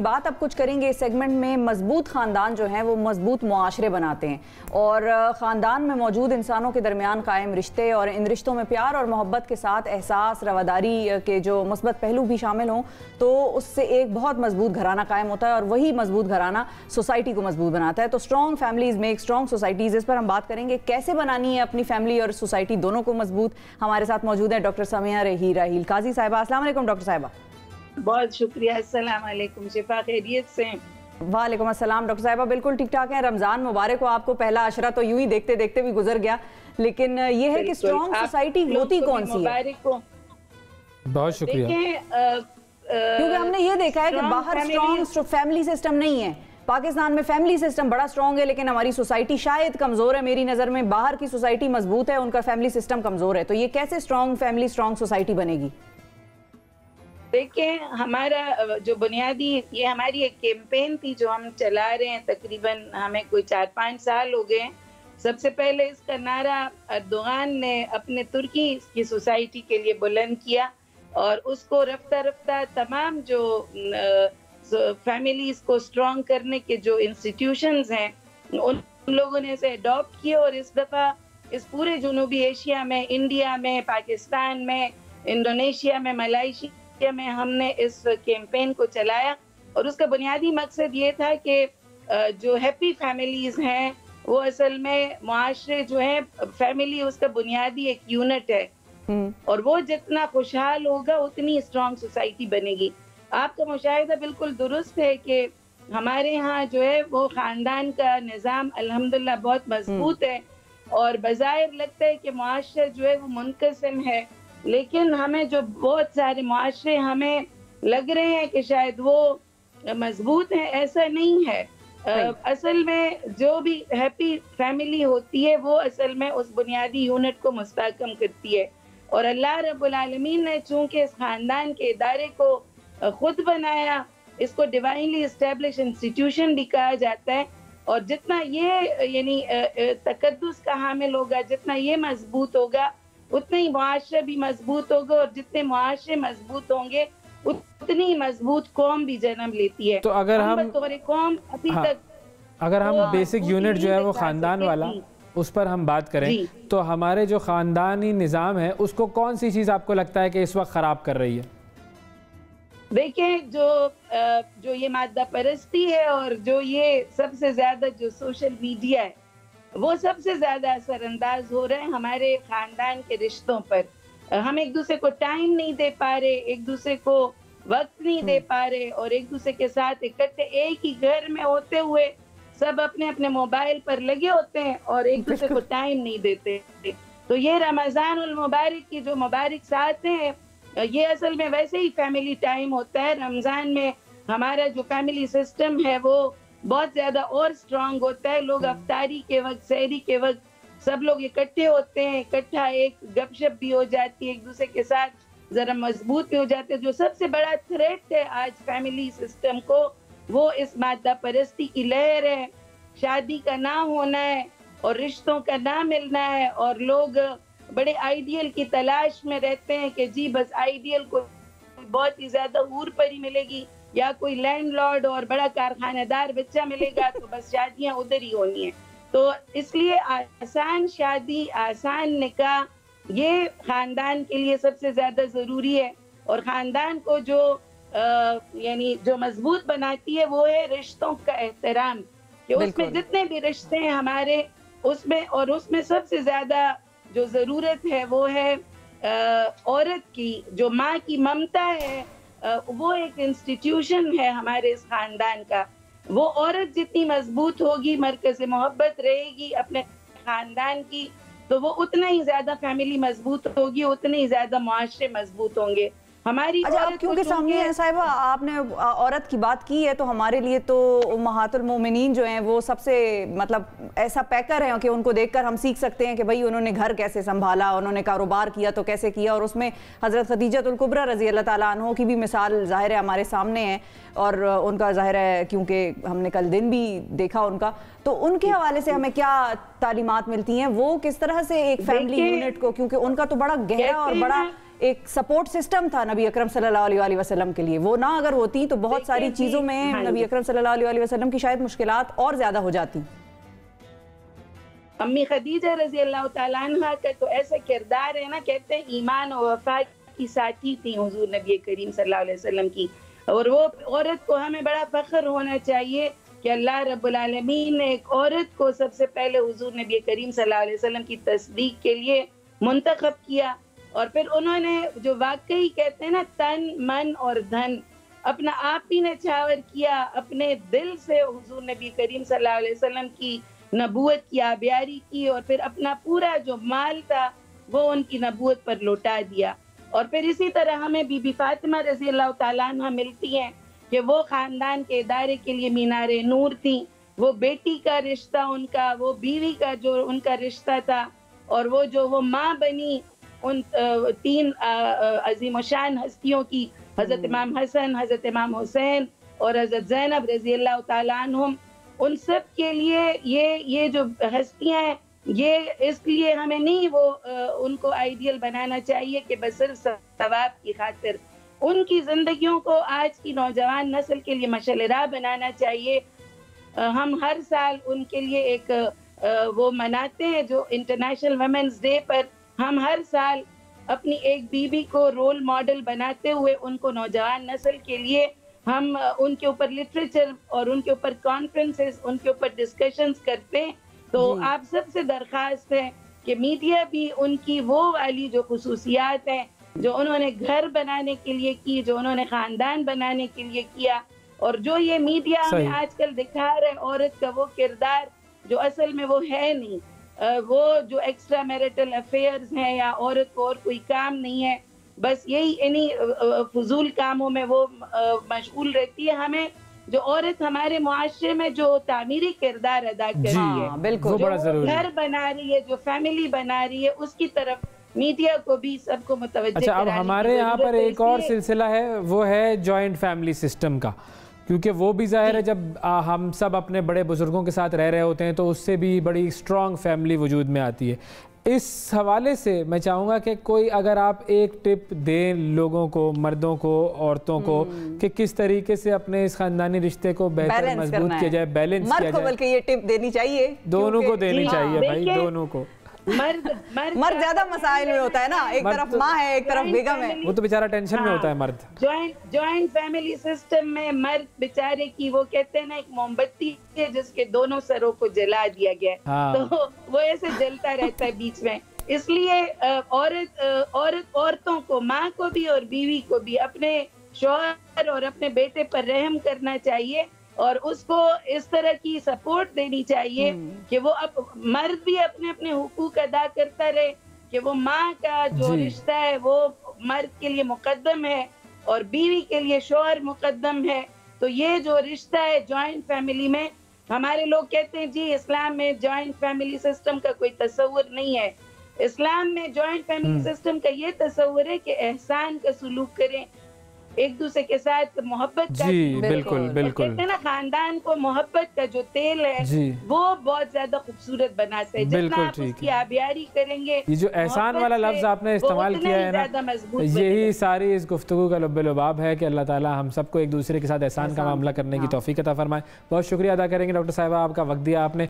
بات اب کچھ کریں گے اس سیگمنٹ میں، مضبوط خاندان جو ہیں وہ مضبوط معاشرے بناتے ہیں، اور خاندان میں موجود انسانوں کے درمیان قائم رشتے اور ان رشتوں میں پیار اور محبت کے ساتھ احساس، رواداری کے جو مثبت پہلو بھی شامل ہوں تو اس سے ایک بہت مضبوط گھرانہ قائم ہوتا ہے، اور وہی مضبوط گھرانہ سوسائٹی کو مضبوط بناتا ہے۔ تو strong families make strong societies, اس پر ہم بات کریں گے کیسے بنانی ہے اپنی فیملی اور سوسائٹی دونوں کو مضبوط۔ ہمارے ساتھ موجود ہیں ڈاکٹر سمیہ راحیل قاضی صاحبہ۔ السلام علیکم ڈاکٹر صاحبہ۔ بہت شکریہ، السلام علیکم، شفا خیریت سے؟ وعلیکم السلام ڈاکٹر صاحبہ، بالکل ٹھیک ٹھاک ہیں۔ رمضان مبارک ہو آپ کو۔ پہلا عشرہ تو یوں ہی دیکھتے دیکھتے بھی گزر گیا، لیکن یہ ہے کہ اسٹرانگ سوسائٹی ہوتی کون سی ہے؟ بہت شکریہ۔ کیونکہ ہم نے یہ دیکھا ہے کہ باہر اسٹرانگ فیملی سسٹم نہیں ہے، پاکستان میں فیملی سسٹم بڑا اسٹرانگ ہے، لیکن ہماری سوسائٹی شاید کمزور ہے۔ میری نظر میں باہر کی سوسائٹی مضبوط ہے، ان کا فیملی سسٹم کمزور ہے، تو یہ کیسے اسٹرانگ فیملی اسٹرانگ سوسائٹی بنے گی؟ دیکھیں، ہمارا جو بنیادی یہ ہماری ایک کیمپین تھی جو ہم چلا رہے ہیں، تقریباً ہمیں کوئی 4-5 سال ہو گئے ہیں۔ سب سے پہلے اس کا نعرہ اردوغان نے اپنے ترکی کی سوسائٹی کے لیے بلند کیا، اور اس کو رفتہ رفتہ تمام جو فیملیز کو اسٹرانگ کرنے کے جو انسٹیٹیوشنز ہیں ان لوگوں نے اسے اڈاپٹ کیا، اور اس دفعہ اس پورے جنوبی ایشیا میں، انڈیا میں، پاکستان میں، انڈونیشیا میں، ملائیشیا میں ہم نے اس کیمپین کو چلایا، اور اس کا بنیادی مقصد یہ تھا کہ جو ہیپی فیملیز ہیں وہ اصل میں معاشرے جو ہیں، فیملی اس کا بنیادی ایک یونٹ ہے، اور وہ جتنا خوشحال ہوگا اتنی اسٹرانگ سوسائٹی بنے گی۔ آپ کا مشاہدہ بالکل درست ہے کہ ہمارے ہاں جو ہے وہ خاندان کا نظام الحمدللہ بہت مضبوط ہے، اور بظاہر لگتا ہے کہ معاشرہ جو ہے وہ منقسم ہے، لیکن ہمیں جو بہت سارے معاشرے ہمیں لگ رہے ہیں کہ شاید وہ مضبوط ہیں، ایسا نہیں ہے۔ اصل میں جو بھی ہیپی فیملی ہوتی ہے وہ اصل میں اس بنیادی یونٹ کو مستحکم کرتی ہے، اور اللہ رب العالمین نے چونکہ اس خاندان کے ادارے کو خود بنایا، اس کو ڈیوائنلی اسٹیبلش انسٹیٹیوشن بھی کہا جاتا ہے، اور جتنا یہ یعنی تقدس کا حامل ہوگا، جتنا یہ مضبوط ہوگا اتنا ہی معاشرہ بھی مضبوط ہوگا، اور جتنے معاشرے مضبوط ہوں گے اتنی مضبوط قوم بھی جنم لیتی ہے۔ تو اگر ہم قوم ابھی تک اگر ہم بیسک یونٹ جو ہے وہ خاندان والا اس پر ہم بات کریں تو ہمارے جو خاندانی نظام ہے اس کو کون سی چیز آپ کو لگتا ہے کہ اس وقت خراب کر رہی ہے؟ دیکھیں، جو یہ مادہ پرستی ہے، اور جو یہ سب سے زیادہ جو سوشل میڈیا ہے وہ سب سے زیادہ اثر انداز ہو رہا ہے ہمارے خاندان کے رشتوں پر۔ ہم ایک دوسرے کو ٹائم نہیں دے پا رہے، ایک دوسرے کو وقت نہیں دے پا رہے، اور ایک دوسرے کے ساتھ اکٹھے ایک ہی گھر میں ہوتے ہوئے سب اپنے اپنے موبائل پر لگے ہوتے ہیں اور ایک دوسرے کو ٹائم نہیں دیتے۔ تو یہ رمضان المبارک کی جو مبارک ساعتیں ہیں، یہ اصل میں ویسے ہی فیملی ٹائم ہوتا ہے۔ رمضان میں ہمارا جو فیملی سسٹم ہے وہ بہت زیادہ اور اسٹرانگ ہوتا ہے۔ لوگ افطاری کے وقت، سحری کے وقت سب لوگ اکٹھے ہوتے ہیں، اکٹھا ایک گپ شپ بھی ہو جاتی ہے، ایک دوسرے کے ساتھ ذرا مضبوط بھی ہو جاتے ہیں۔ جو سب سے بڑا تھریٹ ہے آج فیملی سسٹم کو، وہ اس مادہ پرستی کی لہر ہے۔ شادی کا نہ ہونا ہے اور رشتوں کا نہ ملنا ہے، اور لوگ بڑے آئیڈیل کی تلاش میں رہتے ہیں کہ جی بس آئیڈیل کو بہت ہی زیادہ حور پری ملے گی، یا کوئی لینڈ لارڈ اور بڑا کارخانہ دار بچہ ملے گا تو بس شادیاں ادھر ہی ہونی ہیں۔ تو اس لیے آسان شادی، آسان نکاح یہ خاندان کے لیے سب سے زیادہ ضروری ہے، اور خاندان کو جو یعنی جو مضبوط بناتی ہے وہ ہے رشتوں کا احترام، کہ اس میں جتنے بھی رشتے ہیں ہمارے، اس میں سب سے زیادہ جو ضرورت ہے وہ ہے عورت کی، جو ماں کی ممتا ہے، وہ ایک انسٹیٹیوشن ہے ہمارے اس خاندان کا۔ وہ عورت جتنی مضبوط ہوگی، مرکز محبت رہے گی اپنے خاندان کی، تو وہ اتنا ہی زیادہ فیملی مضبوط ہوگی، اتنے ہی زیادہ معاشرے مضبوط ہوں گے۔ ہماری کیونکہ سامیہ صاحبہ آپ نے عورت کی بات کی ہے، تو ہمارے لیے تو امہات المومنین جو ہیں وہ سب سے مطلب ایسا پیکر ہیں کہ ان کو دیکھ کر ہم سیکھ سکتے ہیں کہ بھئی انہوں نے گھر کیسے سنبھالا، انہوں نے کاروبار کیا تو کیسے کیا، اور اس میں حضرت خدیجہ الکبریٰ رضی اللہ تعالیٰ عنہ کی بھی مثال ظاہر ہے ہمارے سامنے ہے، اور ان کا ظاہر ہے کیونکہ ہم نے کل دن بھی دیکھا ان کا، تو ان کے حوالے سے ہمیں کیا تعلیمات ملتی ہیں؟ وہ کس طرح سے ایک فیملی یونٹ کو، کیونکہ ان کا تو بڑا گہرا اور بڑا ایک سپورٹ سسٹم تھا نبی اکرم صلی اللہ علیہ وسلم کے لیے، وہ نہ اگر ہوتی تو بہت ساری چیزوں میں نبی اکرم صلی اللہ علیہ وسلم کی شاید مشکلات اور زیادہ ہو جاتی۔ امی خدیجہ رضی اللہ تعالیٰ عنہ کا تو ایسا کردار ہے نا، کہتے ہیں ایمان و وفا کی ساتھی تھی حضور نبی کریم صلی اللہ علیہ وسلم کی، اور وہ عورت کو ہمیں بڑا فخر ہونا چاہیے کہ اللہ رب العالمین نے ایک عورت کو سب سے پہلے حضور نبی کریم صلی اللہ علیہ وسلم کی تصدیق کے لیے منتخب کیا، اور پھر انہوں نے جو واقعی کہتے ہیں نا تن من اور دھن اپنا آپ ہی نے چھاور کیا، اپنے دل سے حضور نبی کریم صلی اللہ علیہ وسلم کی نبوت کی آبیاری کی، اور پھر اپنا پورا جو مال تھا وہ ان کی نبوت پر لوٹا دیا۔ اور پھر اسی طرح ہمیں بی بی فاطمہ رضی اللہ تعالیٰ عنہ ملتی ہیں کہ وہ خاندان کے ادارے کے لیے مینار نور تھیں، وہ بیٹی کا رشتہ ان کا، وہ بیوی کا جو ان کا رشتہ تھا، اور وہ جو وہ ماں بنی ان تین عظیم و شان ہستیوں کی، حضرت امام حسن، حضرت امام حسین اور حضرت زینب رضی اللہ تعالیٰ عنہم، ان سب کے لیے یہ جو ہستیاں ہیں، یہ اس لیے ہمیں نہیں وہ ان کو آئیڈیل بنانا چاہیے کہ بس صرف ثواب کی خاطر، ان کی زندگیوں کو آج کی نوجوان نسل کے لیے مشعل راہ بنانا چاہیے۔ ہم ہر سال ان کے لیے ایک وہ مناتے ہیں جو انٹرنیشنل ویمنز ڈے پر ہم ہر سال اپنی ایک بیوی کو رول ماڈل بناتے ہوئے ان کو نوجوان نسل کے لیے ہم ان کے اوپر لٹریچر اور ان کے اوپر کانفرنسز، ان کے اوپر ڈسکشنز کرتے ہیں۔ تو آپ سب سے درخواست ہے کہ میڈیا بھی ان کی وہ والی جو خصوصیات ہیں جو انہوں نے گھر بنانے کے لیے کی، جو انہوں نے خاندان بنانے کے لیے کیا، اور جو یہ میڈیا ہمیں آج کل دکھا رہے عورت کا وہ کردار جو اصل میں وہ ہے نہیں، وہ جو ایکسٹرا میرٹل افیئرز ہیں یا عورت کو اور کوئی کام نہیں ہے، بس یہی انہی فضول کاموں میں وہ مشغول رہتی ہے۔ ہمیں جو عورت ہمارے معاشرے میں جو تعمیری کردار ادا کر رہی ہے، بالکل جو گھر بنا رہی ہے، جو فیملی بنا رہی ہے، اس کی طرف میڈیا کو بھی سب کو متوجہ اچھا، اب ہمارے یہاں پر ایک اور سلسلہ ہے، وہ ہے جوائنٹ فیملی سسٹم کا، کیونکہ وہ بھی ظاہر ہے جب ہم سب اپنے بڑے بزرگوں کے ساتھ رہ رہے ہوتے ہیں تو اس سے بھی بڑی اسٹرانگ فیملی وجود میں آتی ہے۔ اس حوالے سے میں چاہوں گا کہ کوئی اگر آپ ایک ٹپ دیں لوگوں کو، مردوں کو، عورتوں کو، کہ کس طریقے سے اپنے اس خاندانی رشتے کو بہتر مضبوط کیا جائے، بیلنس کیا جائے۔ مرد کو بلکہ یہ ٹپ دینی چاہیے، دونوں کو دینی چاہیے بھائی، دونوں کو۔ مرد زیادہ مسائل میں ہوتا ہے نا، ایک طرف ماں ہے، ایک طرف بیگم ہے، وہ تو بیچارہ ٹینشن میں ہوتا ہے مرد۔ جوائنٹ فیملی سسٹم میں مرد بیچارے کی وہ کہتے ہیں نا ایک موم بتی ہے جس کے دونوں سروں کو جلا دیا گیا، تو وہ ایسے جلتا رہتا ہے بیچ میں۔ اس لیے عورتوں کو، ماں کو بھی اور بیوی کو بھی اپنے شوہر اور اپنے بیٹے پر رحم کرنا چاہیے، اور اس کو اس طرح کی سپورٹ دینی چاہیے کہ وہ مرد بھی اپنے اپنے حقوق ادا کرتا رہے، کہ وہ ماں کا جو رشتہ ہے وہ مرد کے لیے مقدم ہے اور بیوی کے لیے شوہر مقدم ہے۔ تو یہ جو رشتہ ہے جوائنٹ فیملی میں، ہمارے لوگ کہتے ہیں جی اسلام میں جوائنٹ فیملی سسٹم کا کوئی تصور نہیں ہے۔ اسلام میں جوائنٹ فیملی سسٹم کا یہ تصور ہے کہ احسان کا سلوک کریں، ایک دوسرے کے ساتھ محبت کا، بالکل بالکل، کہتے ہیں نا خاندان کو محبت کا جو تیل ہے وہ بہت زیادہ خوبصورت بناتا ہے، جتنا آپ اس کی آبیاری کریں گے۔ یہ جو احسان والا لفظ آپ نے استعمال کیا ہے نا، یہی ساری اس گفتگو کا لب لباب ہے کہ اللہ تعالیٰ ہم سب کو ایک دوسرے کے ساتھ احسان کا معاملہ کرنے کی توفیق عطا فرمائے۔ بہت شکریہ ادا کریں گے ڈاکٹر صاحبہ، آپ کا وقت دیا آپ نے۔